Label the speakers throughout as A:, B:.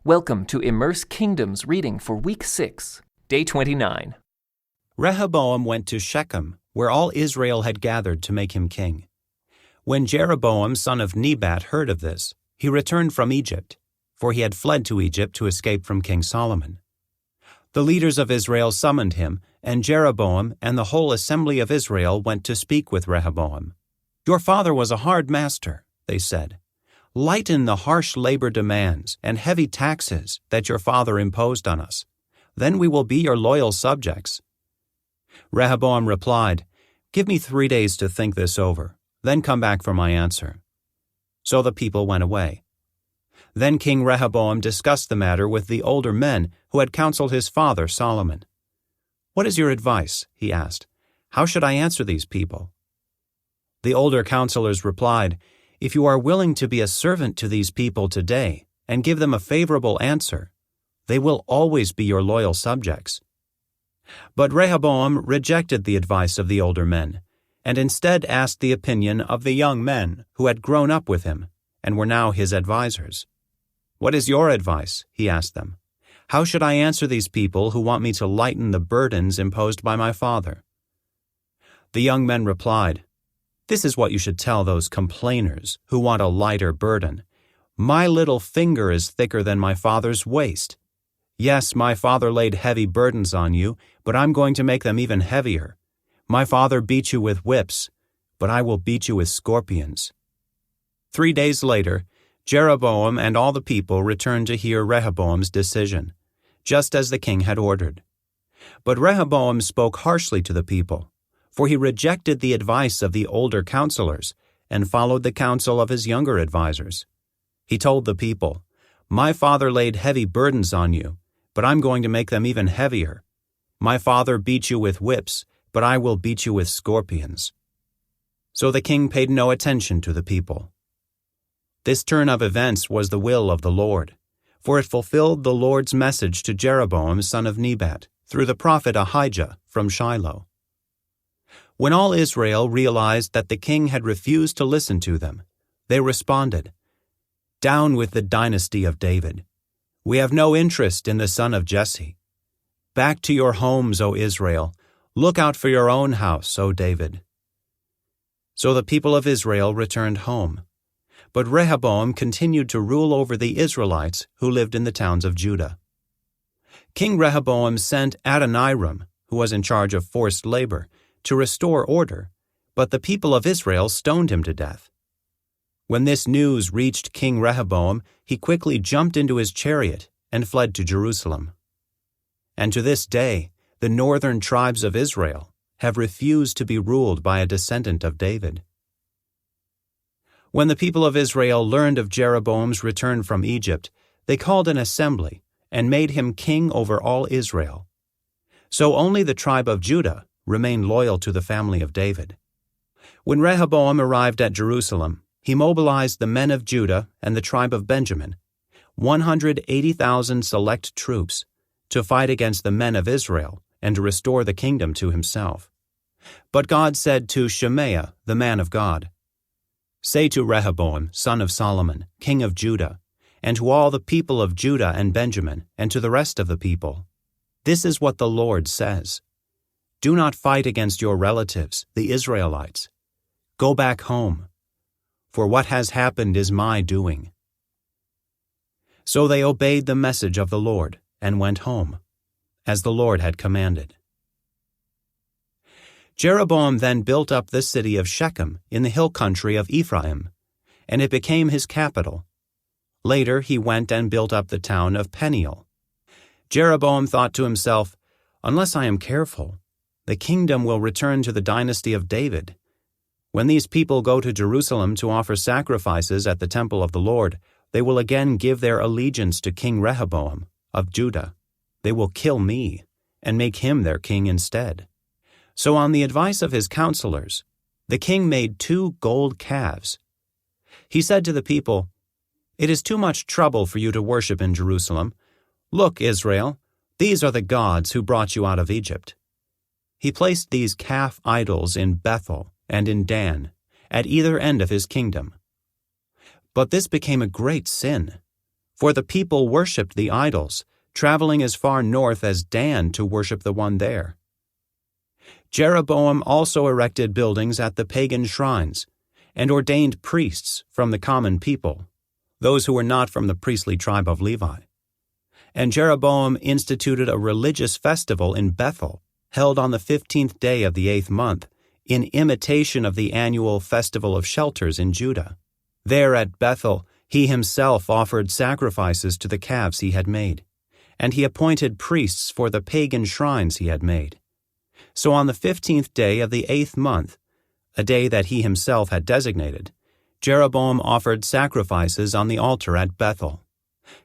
A: Welcome to Immerse Kingdom's reading for Week 6, Day 29.
B: Rehoboam went to Shechem, where all Israel had gathered to make him king. When Jeroboam son of Nebat heard of this, he returned from Egypt, for he had fled to Egypt to escape from King Solomon. The leaders of Israel summoned him, and Jeroboam and the whole assembly of Israel went to speak with Rehoboam. "Your father was a hard master," they said. "Lighten the harsh labor demands and heavy taxes that your father imposed on us. Then we will be your loyal subjects." Rehoboam replied, "Give me 3 days to think this over, then come back for my answer." So the people went away. Then King Rehoboam discussed the matter with the older men who had counseled his father Solomon. "What is your advice?" he asked. "How should I answer these people?" The older counselors replied, "If you are willing to be a servant to these people today and give them a favorable answer, they will always be your loyal subjects." But Rehoboam rejected the advice of the older men, and instead asked the opinion of the young men who had grown up with him and were now his advisers. "What is your advice?" he asked them. "How should I answer these people who want me to lighten the burdens imposed by my father?" The young men replied, "This is what you should tell those complainers who want a lighter burden. My little finger is thicker than my father's waist. Yes, my father laid heavy burdens on you, but I'm going to make them even heavier. My father beat you with whips, but I will beat you with scorpions." 3 days later, Jeroboam and all the people returned to hear Rehoboam's decision, just as the king had ordered. But Rehoboam spoke harshly to the people, for he rejected the advice of the older counselors and followed the counsel of his younger advisers. He told the people, "My father laid heavy burdens on you, but I'm going to make them even heavier. My father beat you with whips, but I will beat you with scorpions." So the king paid no attention to the people. This turn of events was the will of the Lord, for it fulfilled the Lord's message to Jeroboam son of Nebat through the prophet Ahijah from Shiloh. When all Israel realized that the king had refused to listen to them, they responded, "Down with the dynasty of David. We have no interest in the son of Jesse. Back to your homes, O Israel. Look out for your own house, O David." So the people of Israel returned home. But Rehoboam continued to rule over the Israelites who lived in the towns of Judah. King Rehoboam sent Adoniram, who was in charge of forced labor, to restore order, but the people of Israel stoned him to death. When this news reached King Rehoboam, he quickly jumped into his chariot and fled to Jerusalem. And to this day, the northern tribes of Israel have refused to be ruled by a descendant of David. When the people of Israel learned of Jeroboam's return from Egypt, they called an assembly and made him king over all Israel. So only the tribe of Judah remained loyal to the family of David. When Rehoboam arrived at Jerusalem, he mobilized the men of Judah and the tribe of Benjamin, 180,000 select troops, to fight against the men of Israel and to restore the kingdom to himself. But God said to Shemaiah, the man of God, "Say to Rehoboam, son of Solomon, king of Judah, and to all the people of Judah and Benjamin, and to the rest of the people, this is what the Lord says. Do not fight against your relatives, the Israelites. Go back home, for what has happened is my doing." So they obeyed the message of the Lord and went home, as the Lord had commanded. Jeroboam then built up the city of Shechem in the hill country of Ephraim, and it became his capital. Later he went and built up the town of Peniel. Jeroboam thought to himself, "Unless I am careful, the kingdom will return to the dynasty of David. When these people go to Jerusalem to offer sacrifices at the temple of the Lord, they will again give their allegiance to King Rehoboam of Judah. They will kill me and make him their king instead." So on the advice of his counselors, the king made 2 gold calves. He said to the people, "It is too much trouble for you to worship in Jerusalem. Look, Israel, these are the gods who brought you out of Egypt." He placed these calf idols in Bethel and in Dan, at either end of his kingdom. But this became a great sin, For the people worshipped the idols, traveling as far north as Dan to worship the one there. Jeroboam also erected buildings at the pagan shrines, and ordained priests from the common people, those who were not from the priestly tribe of Levi. And Jeroboam instituted a religious festival in Bethel, held on the 15th day of the 8th month, in imitation of the annual Festival of Shelters in Judah. There at Bethel, he himself offered sacrifices to the calves he had made, and he appointed priests for the pagan shrines he had made. So on the 15th day of the 8th month, a day that he himself had designated, Jeroboam offered sacrifices on the altar at Bethel.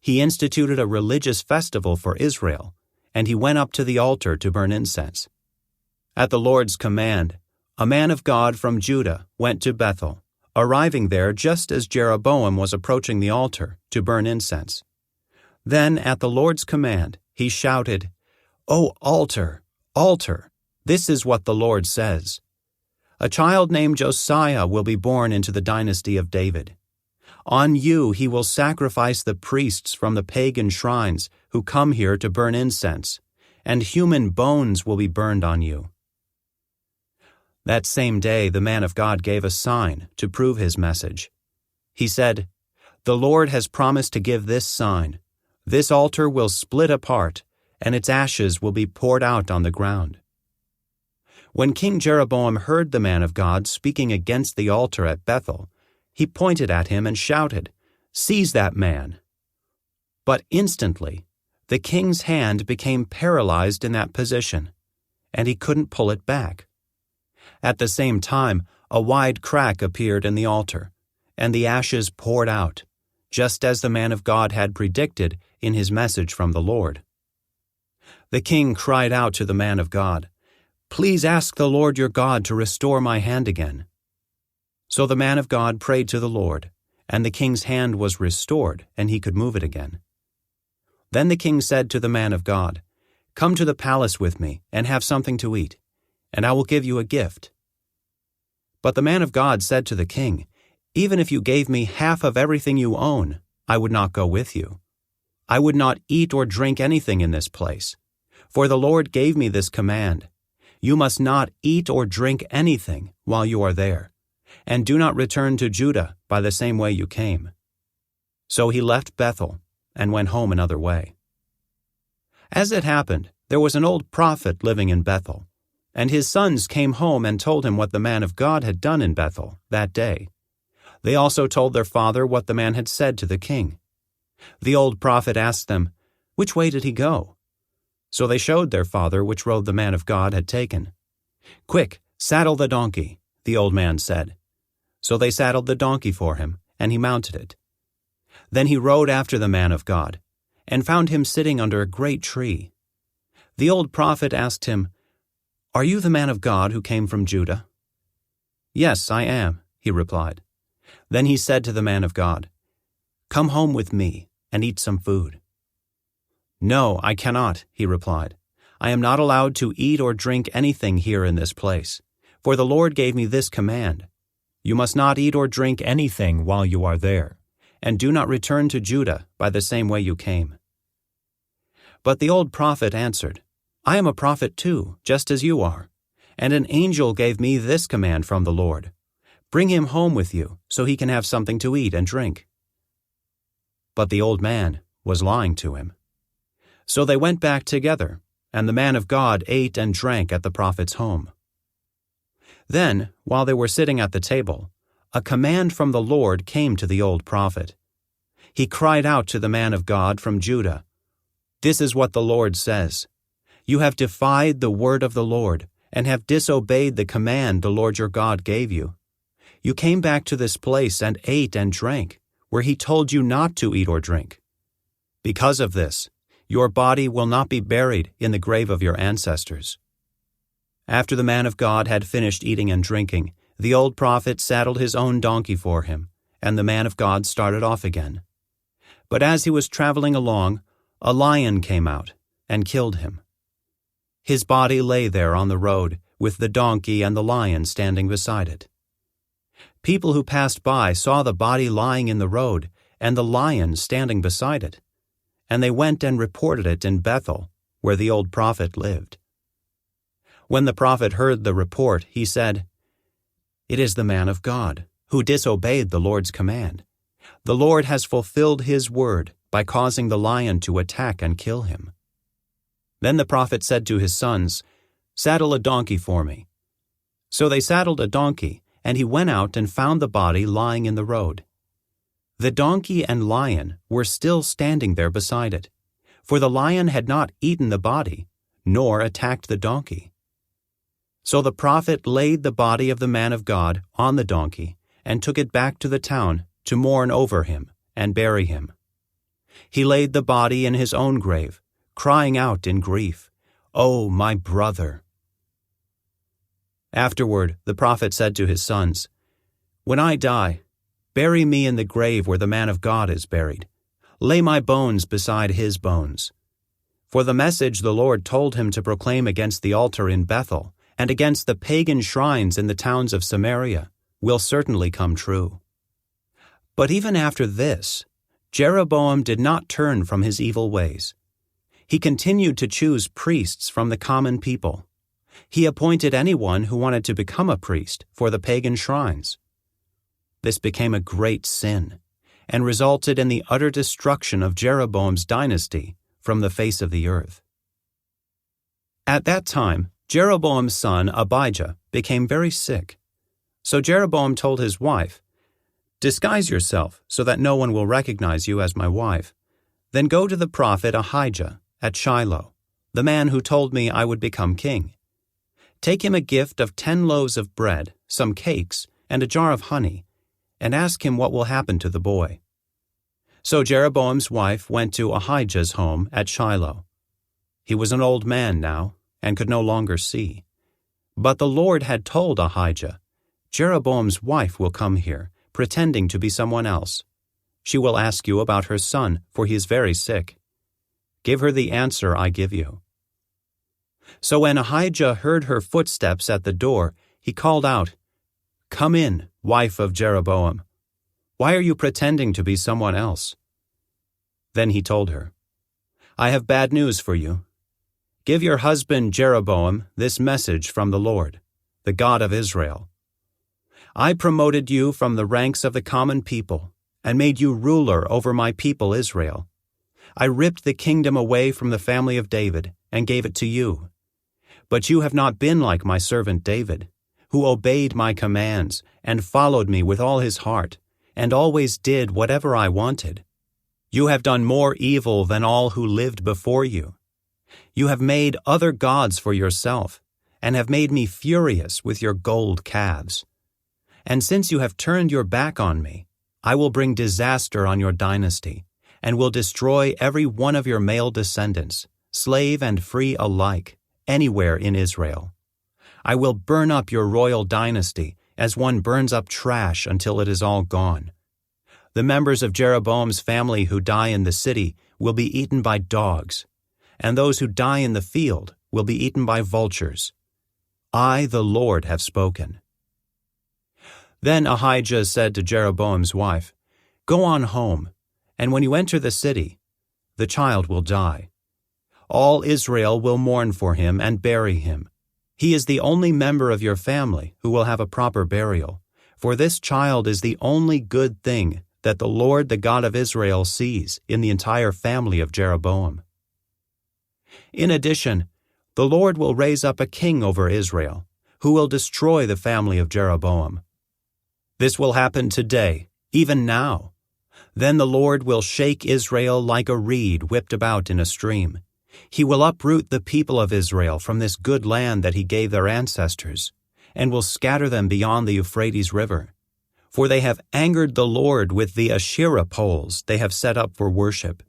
B: He instituted a religious festival for Israel, and he went up to the altar to burn incense. At the Lord's command, a man of God from Judah went to Bethel, arriving there just as Jeroboam was approaching the altar to burn incense. Then, at the Lord's command, he shouted, "O altar, altar, this is what the Lord says. A child named Josiah will be born into the dynasty of David. On you he will sacrifice the priests from the pagan shrines who come here to burn incense, and human bones will be burned on you." That same day the man of God gave a sign to prove his message. He said, "The Lord has promised to give this sign. This altar will split apart, and its ashes will be poured out on the ground." When King Jeroboam heard the man of God speaking against the altar at Bethel, he pointed at him and shouted, "Seize that man!" But instantly, the king's hand became paralyzed in that position, and he couldn't pull it back. At the same time, a wide crack appeared in the altar, and the ashes poured out, just as the man of God had predicted in his message from the Lord. The king cried out to the man of God, "Please ask the Lord your God to restore my hand again." So the man of God prayed to the Lord, and the king's hand was restored, and he could move it again. Then the king said to the man of God, "Come to the palace with me and have something to eat, and I will give you a gift." But the man of God said to the king, "Even if you gave me half of everything you own, I would not go with you. I would not eat or drink anything in this place, for the Lord gave me this command. You must not eat or drink anything while you are there, and do not return to Judah by the same way you came." So he left Bethel and went home another way. As it happened, there was an old prophet living in Bethel, and his sons came home and told him what the man of God had done in Bethel that day. They also told their father what the man had said to the king. The old prophet asked them, "Which way did he go?" So they showed their father which road the man of God had taken. "Quick, saddle the donkey," the old man said. So they saddled the donkey for him, and he mounted it. Then he rode after the man of God, and found him sitting under a great tree. The old prophet asked him, "Are you the man of God who came from Judah?" "Yes, I am," he replied. Then he said to the man of God, "Come home with me and eat some food." "No, I cannot," he replied. "I am not allowed to eat or drink anything here in this place, for the Lord gave me this command. You must not eat or drink anything while you are there, and do not return to Judah by the same way you came." But the old prophet answered, "I am a prophet too, just as you are, and an angel gave me this command from the Lord. Bring him home with you, so he can have something to eat and drink." But the old man was lying to him. So they went back together, and the man of God ate and drank at the prophet's home. Then, while they were sitting at the table, a command from the Lord came to the old prophet. He cried out to the man of God from Judah, "This is what the Lord says. You have defied the word of the Lord, and have disobeyed the command the Lord your God gave you. You came back to this place and ate and drank, where he told you not to eat or drink. Because of this, your body will not be buried in the grave of your ancestors." After the man of God had finished eating and drinking, the old prophet saddled his own donkey for him, and the man of God started off again. But as he was traveling along, a lion came out and killed him. His body lay there on the road, with the donkey and the lion standing beside it. People who passed by saw the body lying in the road and the lion standing beside it. And they went and reported it in Bethel, where the old prophet lived. When the prophet heard the report, he said, "It is the man of God, who disobeyed the Lord's command. The Lord has fulfilled his word by causing the lion to attack and kill him." Then the prophet said to his sons, "Saddle a donkey for me." So they saddled a donkey, and he went out and found the body lying in the road. The donkey and lion were still standing there beside it, for the lion had not eaten the body, nor attacked the donkey. So the prophet laid the body of the man of God on the donkey and took it back to the town to mourn over him and bury him. He laid the body in his own grave, crying out in grief, "Oh, my brother!" Afterward, the prophet said to his sons, "When I die, bury me in the grave where the man of God is buried. Lay my bones beside his bones." For the message the Lord told him to proclaim against the altar in Bethel and against the pagan shrines in the towns of Samaria will certainly come true. But even after this, Jeroboam did not turn from his evil ways. He continued to choose priests from the common people. He appointed anyone who wanted to become a priest for the pagan shrines. This became a great sin and resulted in the utter destruction of Jeroboam's dynasty from the face of the earth. At that time, Jeroboam's son Abijah became very sick. So Jeroboam told his wife, "Disguise yourself so that no one will recognize you as my wife. Then go to the prophet Ahijah at Shiloh, the man who told me I would become king. Take him a gift of 10 loaves of bread, some cakes, and a jar of honey, and ask him what will happen to the boy." So Jeroboam's wife went to Ahijah's home at Shiloh. He was an old man now and could no longer see. But the Lord had told Ahijah, "Jeroboam's wife will come here, pretending to be someone else. She will ask you about her son, for he is very sick. Give her the answer I give you." So when Ahijah heard her footsteps at the door, he called out, "Come in, wife of Jeroboam. Why are you pretending to be someone else?" Then he told her, "I have bad news for you. Give your husband Jeroboam this message from the Lord, the God of Israel. I promoted you from the ranks of the common people and made you ruler over my people Israel. I ripped the kingdom away from the family of David and gave it to you. But you have not been like my servant David, who obeyed my commands and followed me with all his heart, and always did whatever I wanted. You have done more evil than all who lived before you. You have made other gods for yourself, and have made me furious with your gold calves. And since you have turned your back on me, I will bring disaster on your dynasty, and will destroy every one of your male descendants, slave and free alike, anywhere in Israel. I will burn up your royal dynasty as one burns up trash until it is all gone. The members of Jeroboam's family who die in the city will be eaten by dogs, and those who die in the field will be eaten by vultures. I, the Lord, have spoken." Then Ahijah said to Jeroboam's wife, "Go on home, and when you enter the city, the child will die. All Israel will mourn for him and bury him. He is the only member of your family who will have a proper burial, for this child is the only good thing that the Lord, the God of Israel, sees in the entire family of Jeroboam. In addition, the Lord will raise up a king over Israel, who will destroy the family of Jeroboam. This will happen today, even now. Then the Lord will shake Israel like a reed whipped about in a stream. He will uproot the people of Israel from this good land that he gave their ancestors, and will scatter them beyond the Euphrates River. For they have angered the Lord with the Asherah poles they have set up for worship.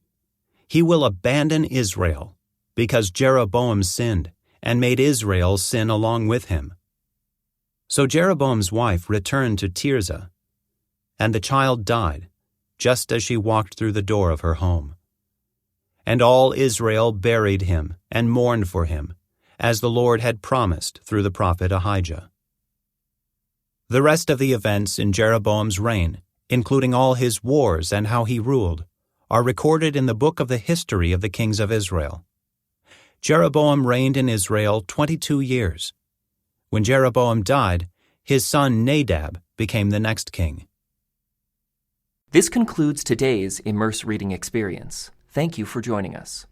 B: He will abandon Israel, because Jeroboam sinned, and made Israel sin along with him." So Jeroboam's wife returned to Tirzah, and the child died, just as she walked through the door of her home. And all Israel buried him and mourned for him, as the Lord had promised through the prophet Ahijah. The rest of the events in Jeroboam's reign including all his wars and how he ruled, are recorded in the book of the history of the kings of Israel. Jeroboam reigned in Israel 22 years. When Jeroboam died, his son Nadab became the next king.
A: This concludes today's Immerse reading experience. Thank you for joining us.